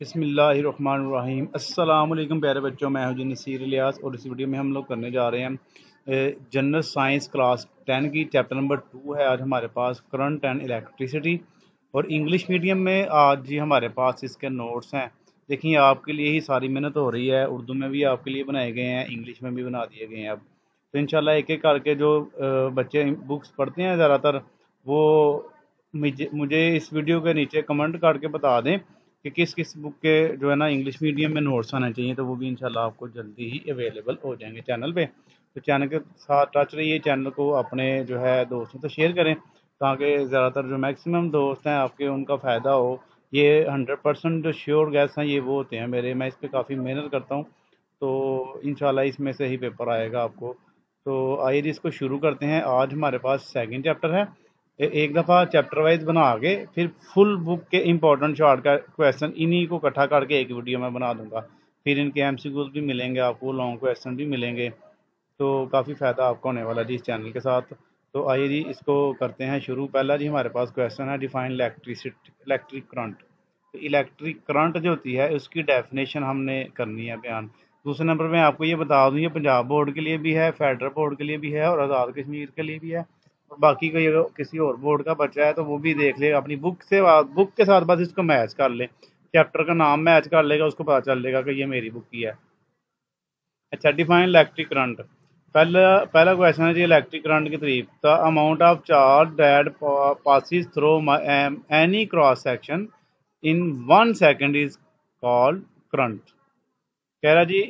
बिस्मिल्लाहिर्रहमानिर्रहीम। अस्सलाम वालेकुम प्यारे बच्चों, मैं हूं जी नसीर इलियास और इस वीडियो में हम लोग करने जा रहे हैं जनरल साइंस क्लास 10 की चैप्टर नंबर 2 है। आज हमारे पास करंट एंड इलेक्ट्रिसिटी और इंग्लिश मीडियम में आज जी हमारे पास इसके नोट्स हैं। देखिए आपके लिए ही सारी मेहनत हो रही है, उर्दू में भी आपके लिए बनाए गए हैं, इंग्लिश में भी बना दिए गए हैं। अब तो इंशाल्लाह एक एक करके जो बच्चे बुक्स पढ़ते हैं ज़्यादातर वो मुझे इस वीडियो के नीचे कमेंट करके बता दें कि किस किस बुक के जो है ना इंग्लिश मीडियम में नोट्स आने चाहिए, तो वो भी इंशाल्लाह आपको जल्दी ही अवेलेबल हो जाएंगे चैनल पे। तो चैनल के साथ टच रहिए, चैनल को अपने जो है दोस्तों से शेयर करें ताकि ज़्यादातर जो मैक्सिमम दोस्त हैं आपके उनका फ़ायदा हो। ये 100% जो श्योर गैस हैं ये वो होते हैं मेरे, मैं इस पर काफ़ी मेहनत करता हूँ, तो इंशाल्लाह इसमें से ही पेपर आएगा आपको। तो आइए इसको शुरू करते हैं। आज हमारे पास सेकंड चैप्टर है। एक दफ़ा चैप्टर वाइज बना के फिर फुल बुक के इंपॉर्टेंट शॉर्ट का क्वेश्चन इन्हीं को इकट्ठा करके एक वीडियो में बना दूंगा। फिर इनके एमसीक्यूज भी मिलेंगे आपको, लॉन्ग क्वेश्चन भी मिलेंगे, तो काफ़ी फ़ायदा आपको होने वाला जी इस चैनल के साथ। तो आइए जी इसको करते हैं शुरू। पहला जी हमारे पास क्वेश्चन है, डिफाइन इलेक्ट्रिक करंट। तो इलेक्ट्रिक करंट जो होती है उसकी डेफिनेशन हमने करनी है बयान। दूसरे नंबर में आपको ये बता दूँ, ये पंजाब बोर्ड के लिए भी है, फेडरल बोर्ड के लिए भी है और आज़ाद कश्मीर के लिए भी है। और बाकी कोई अगर किसी और बोर्ड का बच्चा है तो वो भी देख लेगा अपनी बुक से, बुक के साथ बस इसको मैच कर ले, चैप्टर का नाम मैच कर लेगा, उसको पता चल लेगा कि ये मेरी बुक की है। अच्छा, डिफाइन इलेक्ट्रिक करंट। पहला पहला क्वेश्चन है जी इलेक्ट्रिक करंट की तारीफ। The amount of charge that passes through any cross section in 1 second is called current. कह रहा जी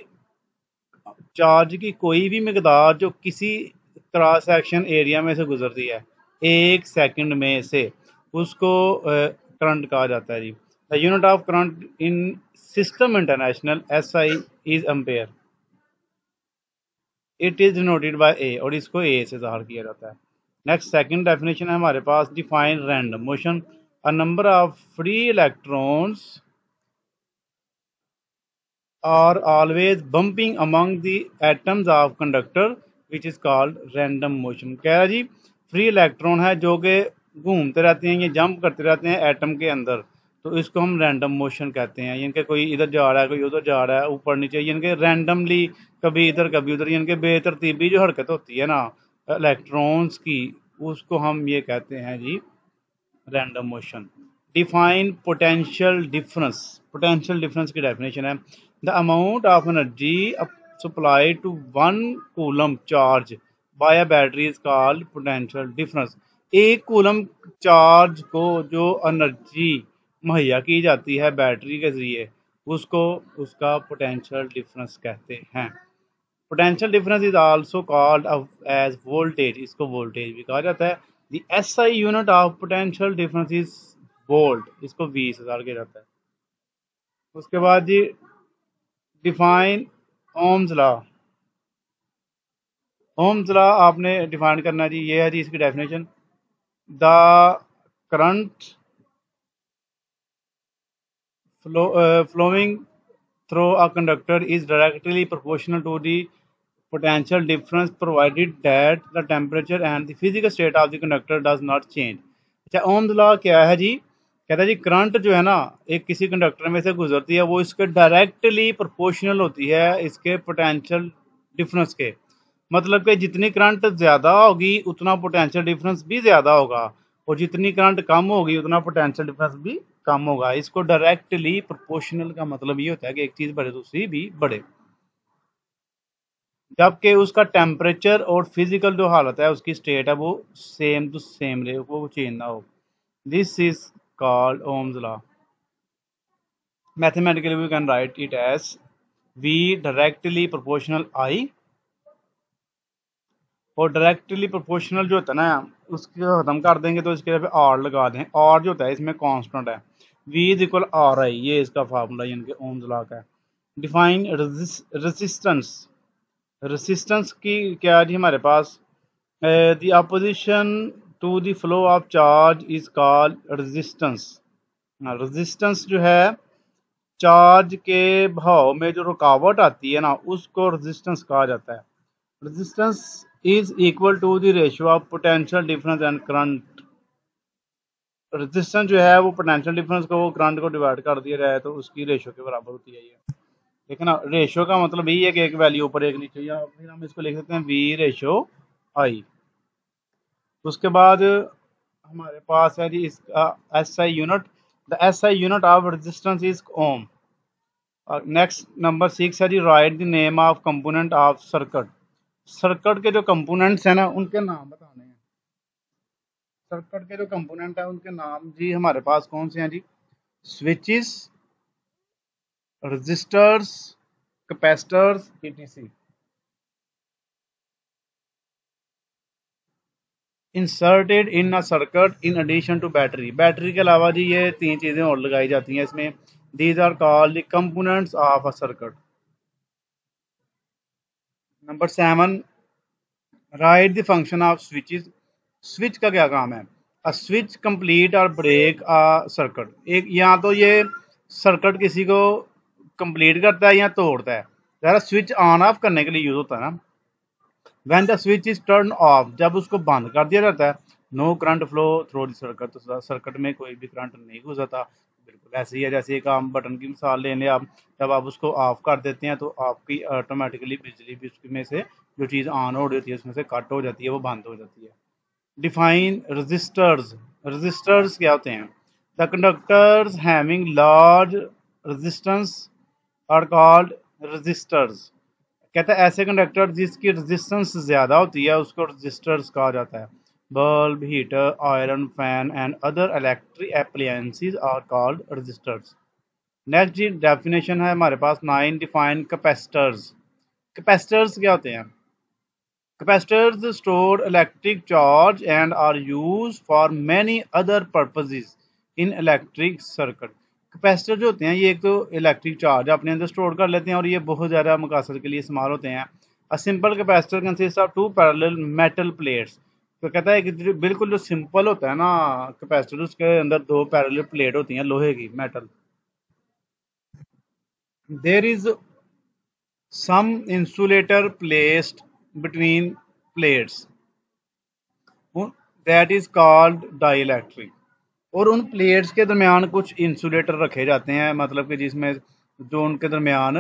चार्ज की कोई भी मकदार जो किसी क्रॉस सेक्शन एरिया में से गुजरती है 1 सेकंड में से, उसको करंट कहा जाता है जी। The unit of current in system international SI is ampere. It is denoted by A, और इसको ए से ज़ाहिर किया जाता है। नेक्स्ट सेकंड डेफिनेशन है हमारे पास, define random motion. A number of free electrons are always bumping among the atoms of conductor which is called random motion। कह रहा जी फ्री इलेक्ट्रॉन है जो कि घूमते रहते हैं, ये जंप करते रहते हैं एटम के अंदर, तो इसको हम रैंडम मोशन कहते हैं। इनके कोई इधर जा रहा है, कोई उधर जा रहा है, ऊपर नीचे, इनके रैंडमली कभी इधर कभी उधर, इनके बेतरतीबी जो हरकत होती है ना इलेक्ट्रॉन्स की, उसको हम ये कहते हैं जी random motion. Define potential difference. Potential difference की डेफिनेशन है, the amount of energy supply to 1 coulomb charge by a battery is called potential difference. 1 coulomb charge को जो एनर्जी मुहैया की जाती है बैटरी के जरिए, उसको उसका पोटेंशियल डिफरेंस कहते हैं। Potential difference is also called as voltage, इसको वोल्टेज भी कहा जाता है। The SI unit of potential difference is volt, इसको V से किया जाता है। उसके बाद जी define Ohm's law. Ohm's law आपने डिफाइन करना जी, ये है जी इसकी definition. The current flowing through a conductor is directly proportional to the potential difference provided that the temperature and the physical state of the conductor does not change। अच्छा, Ohm's law क्या है जी? कहता है जी करंट जो है ना एक किसी कंडक्टर में से गुजरती है, वो इसके डायरेक्टली प्रोपोर्शनल होती है इसके पोटेंशियल डिफरेंस के। मतलब कि जितनी करंट ज़्यादा होगी उतना पोटेंशियल डिफरेंस भी ज़्यादा होगा, और जितनी करंट कम होगी उतना पोटेंशियल डिफरेंस भी कम होगा। इसको डायरेक्टली प्रोपोर्शनल का मतलब ये होता है कि एक चीज़ बढ़े दूसरी भी बढ़े, जबकि उसका टेम्परेचर और फिजिकल जो हालत है उसकी स्टेट है वो सेम टू सेम रहे, वो चेंज ना हो। This is called Ohm's law. Mathematically we can write it as V directly proportional I, और डायरेक्टली प्रोपोर्शनल जो होता है ना उसको खत्म कर देंगे तो इसके जगह पे R लगा दें। R जो होता है इसमें कांस्टेंट है, V इज इक्वल RI, ये इसका फार्मूला इनके ओम्स लॉ का है। Define resistance. रेजिस्टेंस की क्या जी हमारे पास, the opposition to the flow of charge is called resistance. Resistance जो है चार्ज के बहाव में जो रुकावट आती है ना उसको रेजिस्टेंस कहा जाता है। Resistance is equal to the ratio of potential difference and current resistance जो है वो पोटेंशियल डिफरेंस को करंट को डिवाइड कर दिया जाए तो उसकी रेशियो के बराबर होती है ये। ठीक है ना। रेशियो का मतलब यही है कि एक वैल्यू ऊपर एक नीचे, या फिर हम इसको लिख सकते हैं वी रेशियो आई। उसके बाद हमारे पास है जी इसका S I unit. The S I unit of resistance is ohm. Next number 6 है जी write the name of component of circuit. Circuit के जो कंपोनेंट्स हैं ना उनके नाम बताने हैं। सर्किट के जो कंपोनेंट है उनके नाम जी हमारे पास कौन से हैं जी? Switches, resistors, capacitors, etc. Inserted in a circuit in addition to battery. Battery के अलावा जी ये तीन चीजें और लगाई जाती हैं इसमें। These are called the components of a circuit. Number 7 write the function of switches. Switch का क्या काम है? अ स्विच कंप्लीट और ब्रेक अ सर्किट। एक या तो ये सर्किट किसी को कंप्लीट करता है या तोड़ता है। जरा स्विच ऑन ऑफ करने के लिए यूज होता है ना। When the switch is turned off, जब उसको बंद कर दिया जाता है, no current flow through the circuit, तो सर्किट में कोई भी करंट नहीं गुजरता। बिल्कुल ऐसे ही है जैसे एक हम बटन की मिसाल ले लें आप। जब आप उसको ऑफ कर देते हैं तो आपकी ऑटोमेटिकली बिजली भी उसमें से जो चीज़ ऑन हो रही होती है उसमें से कट हो जाती है, वो बंद हो जाती है। Define registers. रजिस्टर्स क्या होते हैं? The conductors having large resistance are called resistors. कहता है ऐसे कंडक्टर जिसकी रेजिस्टेंस ज्यादा होती है उसको रजिस्टर्स कहा जाता है। Bulb, heater, iron, fan and other electric appliances are called resistors. Next जी डेफिनेशन है हमारे पास 9 डिफाइन कैपेसिटर्स। कैपेसिटर्स क्या होते हैं? Capacitors store electric charge and are used for many other purposes in electric circuit. Capacitor जो होते हैं ये एक तो इलेक्ट्रिक चार्ज अपने अंदर स्टोर कर लेते हैं और ये बहुत ज़्यादा मकासद के लिए इस्तेमाल होते हैं। A simple capacitor consist of two parallel metal plates. तो कहता है कि बिल्कुल जो सिंपल होता है ना कैपेसिटर, उसके अंदर दो पैरेलल प्लेट होती हैं लोहे की, metal. There is some insulator placed between plates that is called dielectric. और उन प्लेट्स के दरमियान कुछ इंसुलेटर रखे जाते हैं, मतलब कि जिसमें जो उनके दरमियान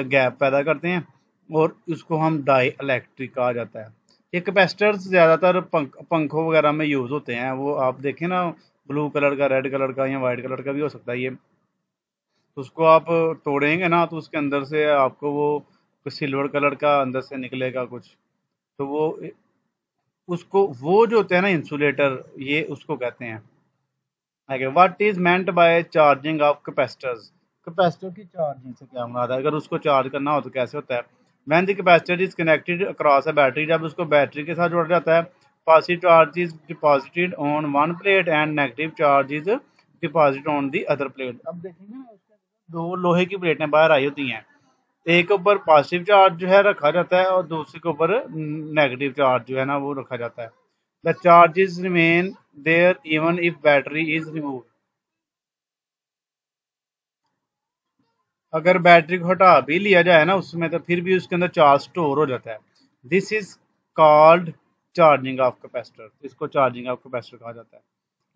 गैप पैदा करते हैं, और उसको हम डाई इलेक्ट्रिक कहा जाता है। ये कैपेसिटर्स ज़्यादातर पंखों वगैरह में यूज़ होते हैं। वो आप देखें ना, ब्लू कलर का, रेड कलर का या वाइट कलर का भी हो सकता है ये। तो उसको आप तोड़ेंगे ना तो उसके अंदर से आपको वो सिल्वर कलर का अंदर से निकलेगा कुछ। तो वो उसको वो जो होते हैं ना इंसुलेटर, ये उसको कहते हैं। आगे what is meant bye charging of capacitors. Capacitor की चार्जिंग से क्या मुराद है? अगर उसको चार्ज करना हो तो कैसे होता है? When the capacitor is connected across a battery, जब उसको बैटरी के साथ जोड़ा जाता है, positive charge is deposited on one plate and negative charge is deposited on the other plate. अब देखेंगे ना उसके दो लोहे की प्लेटें बाहर आई होती हैं। एक के ऊपर पॉजिटिव चार्ज जो है रखा जाता है और दूसरे के ऊपर नेगेटिव चार्ज जो है ना वो रखा जाता है। The charges remain there even if battery is remove. अगर बैटरी को हटा भी लिया जाए ना उसमें तो फिर भी उसके अंदर चार्ज स्टोर हो जाता है। This is called charging of capacitor. इसको चार्जिंग ऑफ कैपेसिटर कहा जाता है।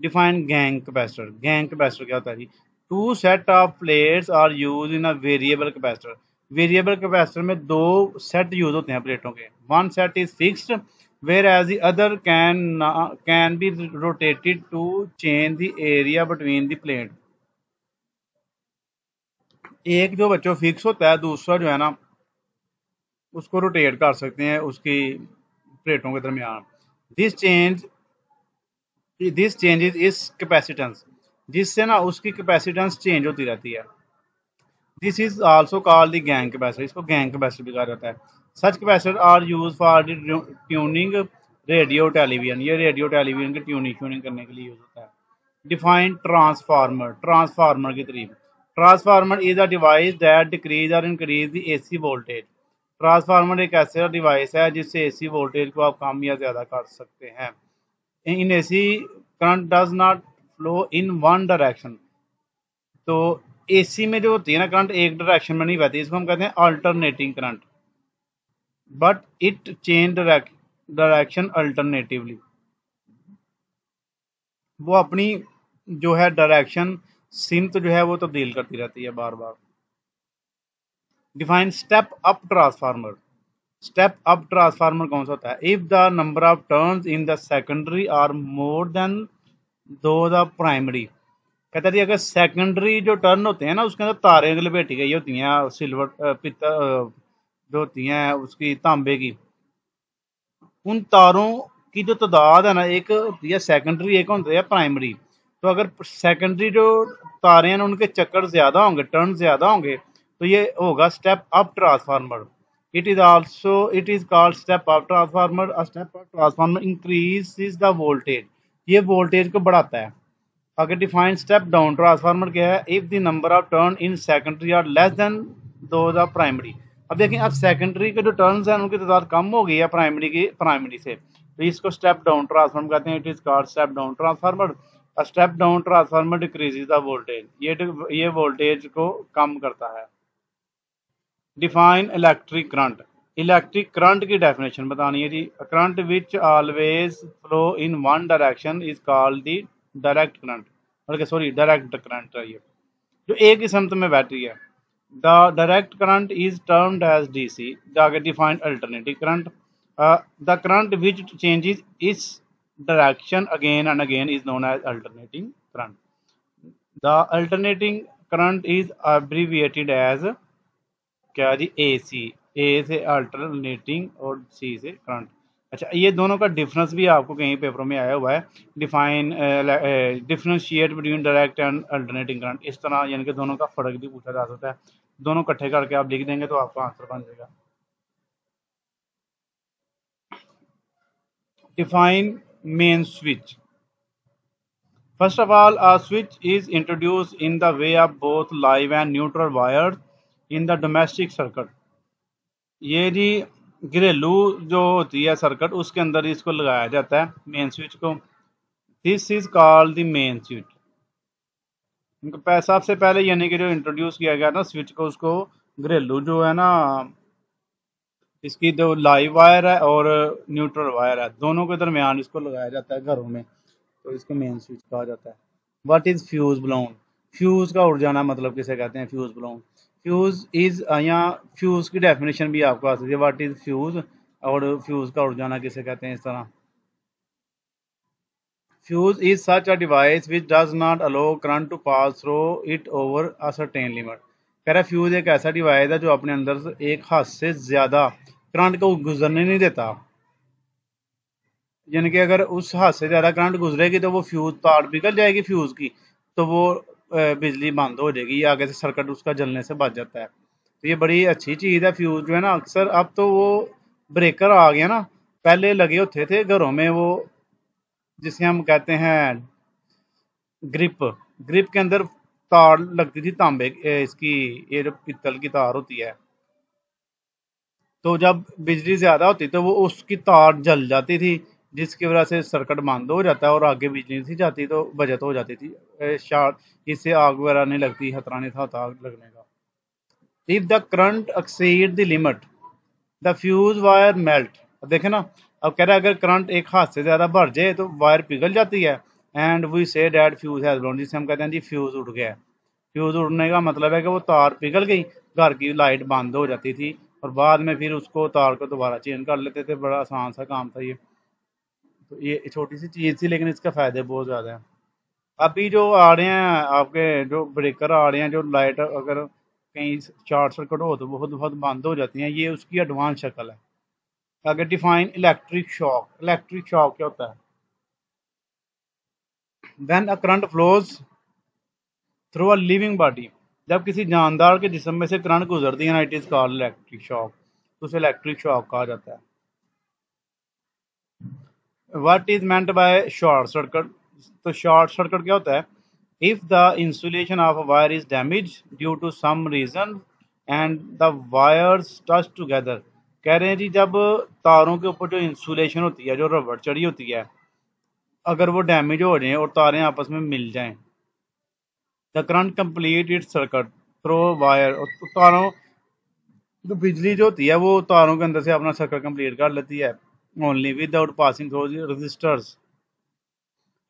Define gang capacitor. Gang capacitor क्या होता है जी? Two set of plates are use in a variable capacitor. Variable capacitor में दो सेट यूज होते हैं प्लेटों के। One set is fixed where as the other can be rotated to change the area between the plate. एक जो बच्चों fix होता है, दूसरा जो है ना उसको रोटेट कर सकते हैं उसकी प्लेटों के दरमियान। This change this changes is capacitance, जिससे ना उसकी कैपेसिटेंस चेंज होती रहती है। This is also called the gang capacitor. इसको गैंग कैपेसिटर भी कहा जाता है। Such capacitor are use for the tuning radio television. ये रेडियो टेलीविजन की ट्यूनिंग करने के लिए यूज होता है। Define transformer. ट्रांसफार्मर की तारीफ। Transformer is a device that decrease or increase the AC voltage. Transformer एक ऐसा डिवाइस है जिससे एसी वोल्टेज को आप कम या ज्यादा कर सकते हैं। In AC current does not flow in one direction. तो एसी में जो होती है ना करंट एक डायरेक्शन में नहीं बहती, इसको हम कहते हैं alternating current. But it change direction alternatively. वो अपनी जो है डायरेक्शन सिमत जो है वो तब्दील करती रहती है बार बार। Define step up transformer. Step up transformer कौन सा होता है? If the number of turns in the secondary are more than दो द प्राइमरी। कहता है जी अगर सेकेंडरी जो टर्न होते हैं ना उसके अंदर तारें लपेटी गई होती हैं सिल्वर पित्तल जो होती हैं उसकी तांबे की, उन तारों की जो तादाद है ना एक होती है सेकेंडरी एक होती है प्राइमरी। तो अगर सेकेंडरी जो तारे हैं उनके चक्कर ज्यादा होंगे टर्न ज्यादा होंगे तो ये होगा step up transformer. It is called step up transformer. A step up transformer increase the voltage, ये वोल्टेज को बढ़ाता है। अगर डिफाइंड स्टेप डाउन ट्रांसफार्मर क्या है? If the number of turn in secondary are less than दो the primary. अब देखें अब सेकेंडरी के जो टर्न्स हैं उनकी तादाद कम हो गई है प्राइमरी से, तो इसको स्टेप डाउन ट्रांसफार्मर कहते हैं। It is called step down transformer. A step down transformer decreases the voltage, ये वोल्टेज को कम करता है। Define electric current. Electric current की डेफिनेशन बतानी है जी। Current which always flow in one direction is called the direct current, बल्कि सॉरी डायरेक्ट करंट है ये, जो एक ही समत में बैटरी है। The direct current is termed as DC. आगे defined alternative current. The current which changes its direction again and again is known as alternating current. The alternating current is abbreviated as क्या जी? ए सी। ए से alternating और सी से current. अच्छा ये दोनों का डिफरेंस भी आपको कहीं पेपरों में आया हुआ है। Define differentiate between direct and alternating current, इस तरह यानी कि दोनों का फर्क भी पूछा जा सकता है। दोनों इकट्ठे करके आप लिख देंगे तो आपका आंसर बन जाएगा। Define main switch. First of all, a switch is introduced in the way of both live and neutral wires in the domestic circuit. ये जी घरेलू जो होती है सर्किट उसके अंदर इसको लगाया जाता है मेन स्विच को। This is called the main switch. सबसे पहले यानी कि जो इंट्रोड्यूस किया गया ना स्विच को, उसको घरेलू जो है ना इसकी जो लाइव वायर है और न्यूट्रल वायर है दोनों के दरमियान इसको लगाया जाता है घरों में, तो इसको मेन स्विच कहा जाता है। What is fuse blown? Fuse का उड़ जाना मतलब किसे कहते हैं? Fuse blown. फ्यूज इज यहाँ फ्यूज की डेफिनेशन भी आपको आ सकती है। व्हाट इज फ्यूज और फ्यूज का उड़ जाना किसे कहते हैं? इस तरह fuse is such a device which does not allow current to pass through it over a certain limit. कह रहा है फ्यूज एक ऐसा डिवाइस है जो अपने अंदर से एक हद से ज्यादा करंट को गुजरने नहीं देता, यानी कि अगर उस हद से ज़्यादा करंट गुजरेगी तो वो फ्यूज तार पिघल जाएगी फ्यूज की, तो वो बिजली बंद हो जाएगी, आगे से सर्किट उसका जलने से बच जाता है। तो ये बड़ी अच्छी चीज़ है फ्यूज जो है ना। अक्सर अब तो वो ब्रेकर आ गया ना, पहले लगे होते थे घरों में वो जिसे हम कहते हैं ग्रिप। ग्रिप के अंदर तार लगती थी तांबे इसकी, ये जो पित्तल की तार होती है, तो जब बिजली ज्यादा होती तो वो उसकी तार जल जाती थी जिसकी वजह से सर्किट बंद हो जाता है और आगे बिजली नहीं जाती तो बचत हो जाती थी। शॉर्ट इससे आग वगैरह नहीं लगती, खतरा नहीं था आग लगने का। If the current exceed the limit the fuse wire melt. अब देखे ना, अब कह रहा है अगर करंट एक हाथ से ज्यादा बढ़ जाए तो वायर पिघल जाती है। And we say that fuse has blown, जिसे हम कहते हैं जी फ्यूज उड़ गया। फ्यूज उड़ने का मतलब है कि वो तार पिघल गई, घर की लाइट बंद हो जाती थी और बाद में फिर उसको तार को दोबारा चेंज कर लेते थे। बड़ा आसान सा काम था ये। तो ये छोटी सी चीज़ थी लेकिन इसका फायदे बहुत ज़्यादा है। अभी जो आ रहे हैं आपके जो ब्रेकर आ रहे हैं, जो लाइट अगर कहीं शॉर्ट सर्किट हो तो बहुत बहुत बंद हो जाती हैं, ये उसकी एडवांस शक्ल है। आगे define electric shock. Electric shock क्या होता है? When a current flows through a living body, जब किसी जानदार के जिस्म में से करंट गुजरती है ना, it is called electric shock, तो उसे इलेक्ट्रिक शॉक कहा जाता है। What is meant by short circuit? तो शॉर्ट सर्किट क्या होता है? If the insulation of a wire is damage due to some reason and the wires touch together. कह रहे हैं जी जब तारों के ऊपर जो इंसुलेशन होती है, जो रबड़ चढ़ी होती है, अगर वो डैमेज हो जाए और तारें आपस में मिल जाएं, the current complete it's circuit through wire. तो तारों तो बिजली जो होती है वो तारों के अंदर से अपना सर्किट कंप्लीट कर लेती है only without passing through registers.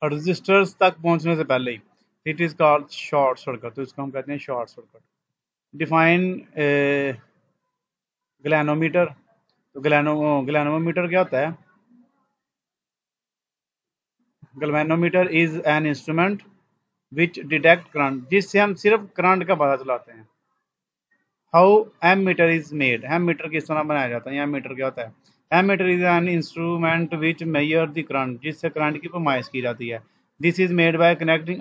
Registers तक पहुंचने से पहले ही it is called short circuit, तो इसको हम कहते हैं शॉर्ट सर्किट। डिफाइन ग्लैनोमीटर, तो ग्लैनोमीटर क्या होता है? Galvanometer is an instrument which detect current, जिससे हम सिर्फ करंट का पता चलाते हैं। How ammeter is made, ammeter किस तरह बनाया जाता है, या मीटर क्या होता है? Ammeter is an instrument which measure the current, जिससे करंट की पैमाइश की जाती है। This is made by connecting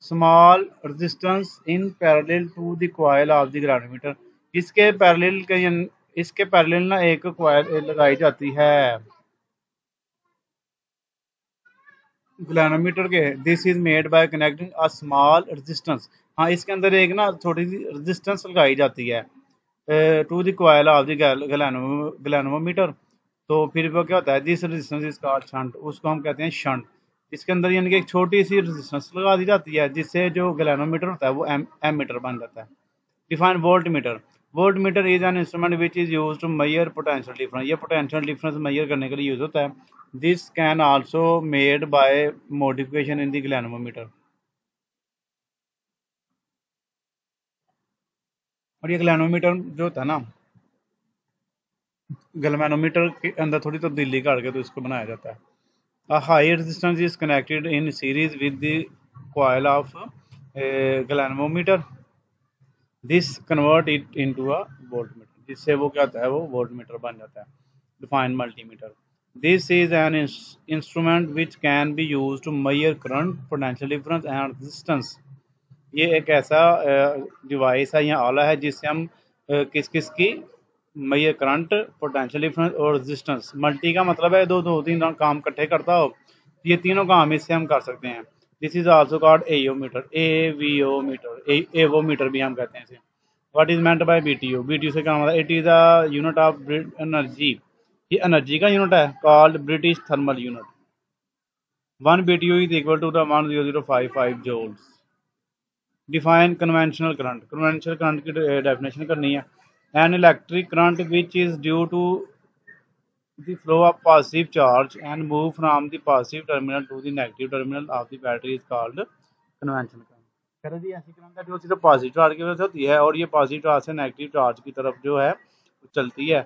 small resistance in parallel to the coil of the galvanometer. इसके पैरेलल के इसके पैरेलल ना एक कॉइल लगाई जाती है ग्लैनोमीटर के। This is made by connecting a small resistance, हाँ इसके अंदर एक ना छोटी सी रेजिस्टेंस लगाई जाती है to the coil of the galvanometer. तो फिर वो क्या होता है, this resistance is called shunt, उसको हम कहते हैं शंट। इसके अंदर यानी कि एक छोटी सी रेजिस्टेंस लगा दी जाती है, जिससे जो ग्लैनोमीटर होता है वो एम मीटर बन जाता है। Define voltmeter, voltmeter is an instrument which is use to measure potential difference, ये पोटेंशियल डिफरेंस मेजर करने के लिए यूज होता है। This can also made by modification in the galvanometer. और ये ग्लैनोमीटर जो होता है ना, गैल्वेनोमीटर के अंदर थोड़ी तब्दीली करके तो इसको बनाया जाता है। A high resistance is connected in series with the coil of a galvanometer. This convert it into a voltmeter, जिससे वो क्या होता है, वो वोल्टमीटर बन जाता है। Define multimeter. This is an instrument which can be used to measure current, potential difference and resistance. ये एक ऐसा डिवाइस है या आला है जिससे हम किस किस की ये करंट, पोटेंशियल डिफरेंस और रेजिस्टेंस, मल्टी का मतलब है दो दो तीन काम इकट्ठे करता हो, ये तीनों काम इससे हम कर सकते हैं। This is also called AO meter, AVO meter, avometer भी हम कहते हैं इसे। What is meant by BTU, BTU से क्या मतलब, it is a unit of energy, ये एनर्जी का यूनिट है, called British thermal unit. 1 BTU is equal to the 10055 joules. Define conventional current, conventional current की डेफिनेशन करनी है। An electric current which is due to the flow of positive charge and move from the positive terminal to the negative terminal of the battery is called conventional current. कह रहे जी ऐसी current है जो सिर्फ positive charge की वजह से होती है, और ये पॉजिटिव चार्ज से नेगेटिव चार्ज की तरफ जो है चलती है,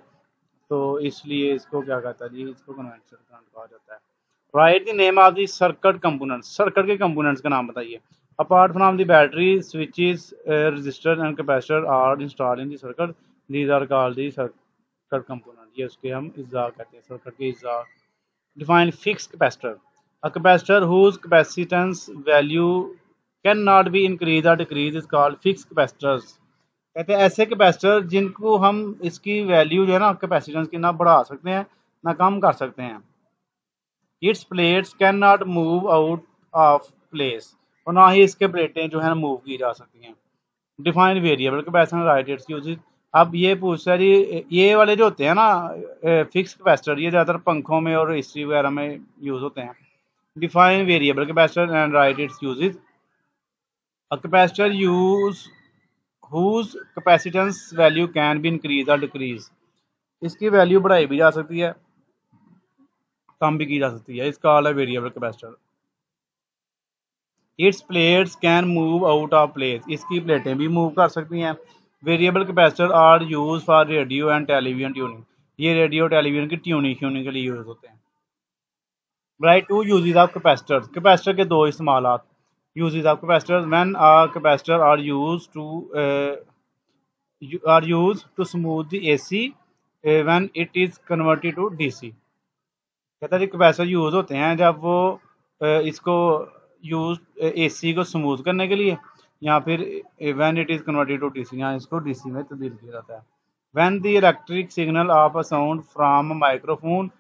तो इसलिए इसको क्या कहता है जी, इसको कन्वेंशनल करंट कहा जाता है। Write the name of the circuit components, circuit के कंपोनेंट्स का नाम बताइए। Apart from the battery, switches, resistor and capacitor are installed in the circuit, these are called the circuit component, ये उसके हम इज्जा कहते हैं, सर्किट के इज्जा। Define fix capacitor, a capacitor whose capacitance value can not be increase or decrease is called fix capacitors. कहते हैं ऐसे कैपेसिटर जिनको हम इसकी वैल्यू जो है ना कैपेसिटेंस की ना बढ़ा सकते हैं ना कम कर सकते हैं। It's plates can not move out of place, और ना ही इसके प्लेटें जो है ना मूव की जा सकती हैं। Define variable capacitor, right it's uses. अब ये पूछता है जी, ये वाले जो होते हैं ना फिक्स कैपेसिटर, ये ज़्यादातर पंखों में और एसी वगैरह में यूज होते हैं। Define variable capacitor and right it's uses. A capacitor use whose capacitance value can be increased or decreased, इसकी वैल्यू बढ़ाई भी जा सकती है, कम भी की जा सकती है, इसका है variable capacitor. Its plates can move out of place, इसकी प्लेटें भी मूव कर सकती हैं। Variable capacitor are use for radio and television tuning, ये रेडियो टेलीविजन की ट्यूनिंग के लिए यूज होते हैं। Write two uses of capacitor, capacitor के दो इस्तेमाल। Uses of capacitor, when a capacitor are used to smooth the AC when it is converted to DC। कहता है कैपेसिटर यूज होते हैं जब वो इसको यूज AC को स्मूथ करने के लिए, या फिर when it is converted to DC, यहाँ इसको DC में तब्दील किया जाता है। When the electric signal of a sound from microphone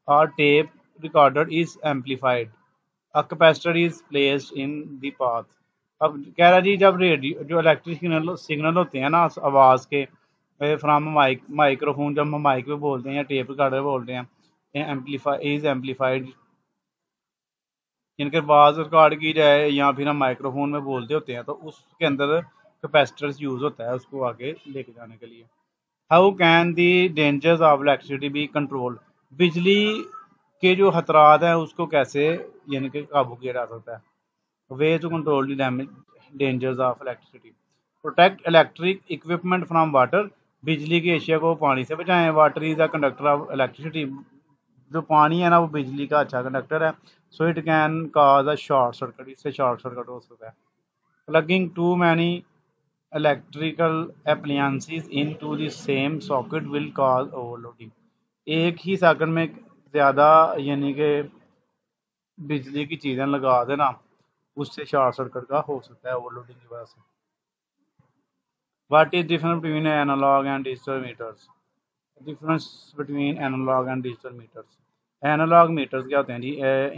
or tape recorder is amplified, a capacitor is placed in the path. अब कह रहा जी, जब रेडियो जो इलेक्ट्रिक सिग्नल होते हैं ना आवाज़ के फ्रॉम माइक्रोफोन, जब हम माइक पे बोलते हैं या टेप रिकॉर्डर बोलते हैं, एम्पलीफाइड इनके आवाज़ रिकॉर्ड की जाए या फिर हम माइक्रोफोन में बोलते होते हैं, तो उसके अंदर कैपेसिटर्स यूज़ होता है उसको आगे लेके जाने के लिए। How can the dangers of electricity be controlled, बिजली के जो खतरात हैं उसको कैसे यानी कि काबू किया जा सकता है। Way to control the damage dangers of electricity, protect electric equipment from water, बिजली की एशिया को पानी से बचाएं। Water is a conductor of electricity, जो पानी है ना वो बिजली का अच्छा कंडक्टर है। So it can cause a short circuit, इससे शॉर्ट सर्किट हो सकता है। Plugging too many electrical appliances into the same socket will cause overloading, एक ही सॉकेट में ज़्यादा यानी कि बिजली की चीज़ें लगा देना, उससे शॉर्ट सर्किट का हो सकता है ओवरलोडिंग की वजह से। What is difference between analog and digital meters? Difference between analog and digital meters. Analog meters क्या होते हैं जी?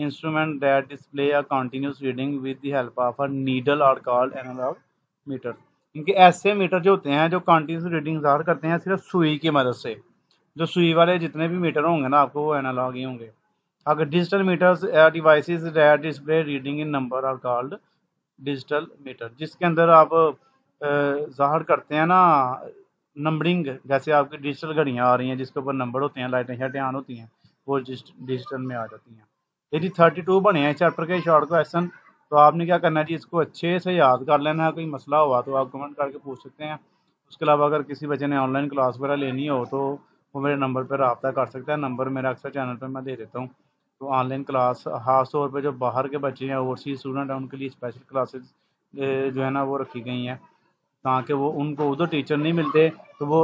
Instrument that display a continuous reading with the help of a needle are called analog meter. इनके ऐसे metre जो होते हैं जो कंटिन्यूस रीडिंग ज़ाहिर करते हैं सिर्फ सुई की मदद से। जो सुई वाले जितने भी मीटर होंगे ना आपको वो एनालॉग ही होंगे। अगर digital meters devices that display reading in number are called digital meter, जिसके अंदर आप ज़ाहिर करते हैं ना नंबरिंग, जैसे आपकी डिजिटल घड़ियाँ आ रही हैं जिसके ऊपर नंबर होते हैं, लाइटें शाइटें ऑन होती हैं, वो डिजिटल में आ जाती हैं। यदि 32 बने हैं चैप्टर के शॉर्ट क्वेश्चन, तो आपने क्या करना है जी, इसको अच्छे से याद कर लेना है। कोई मसला हुआ तो आप कमेंट करके पूछ सकते हैं। उसके अलावा अगर किसी बच्चे ने ऑनलाइन क्लास वगैरह लेनी हो तो वो मेरे नंबर पर रब्ता कर सकता है। नंबर मेरा अक्सर चैनल पर मैं दे देता हूँ। तो ऑनलाइन क्लास ख़ास तौर पे जो बाहर के बच्चे हैं, ओवरसीज स्टूडेंट हैं, उनके लिए स्पेशल क्लासेस जो है ना वो रखी गई हैं, ताकि वो उनको उधर टीचर नहीं मिलते तो वो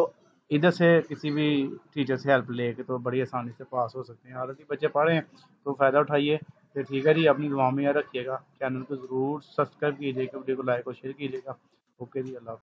इधर से किसी भी टीचर से हेल्प लेके तो बड़ी आसानी से पास हो सकते हैं। ऑलरेडी बच्चे पढ़ रहे हैं तो फ़ायदा उठाइए। तो ठीक है जी, अपनी दुआ में याद रखिएगा, चैनल को ज़रूर सब्सक्राइब कीजिएगा, वीडियो को लाइक और शेयर कीजिएगा। ओके जी, अल्लाह।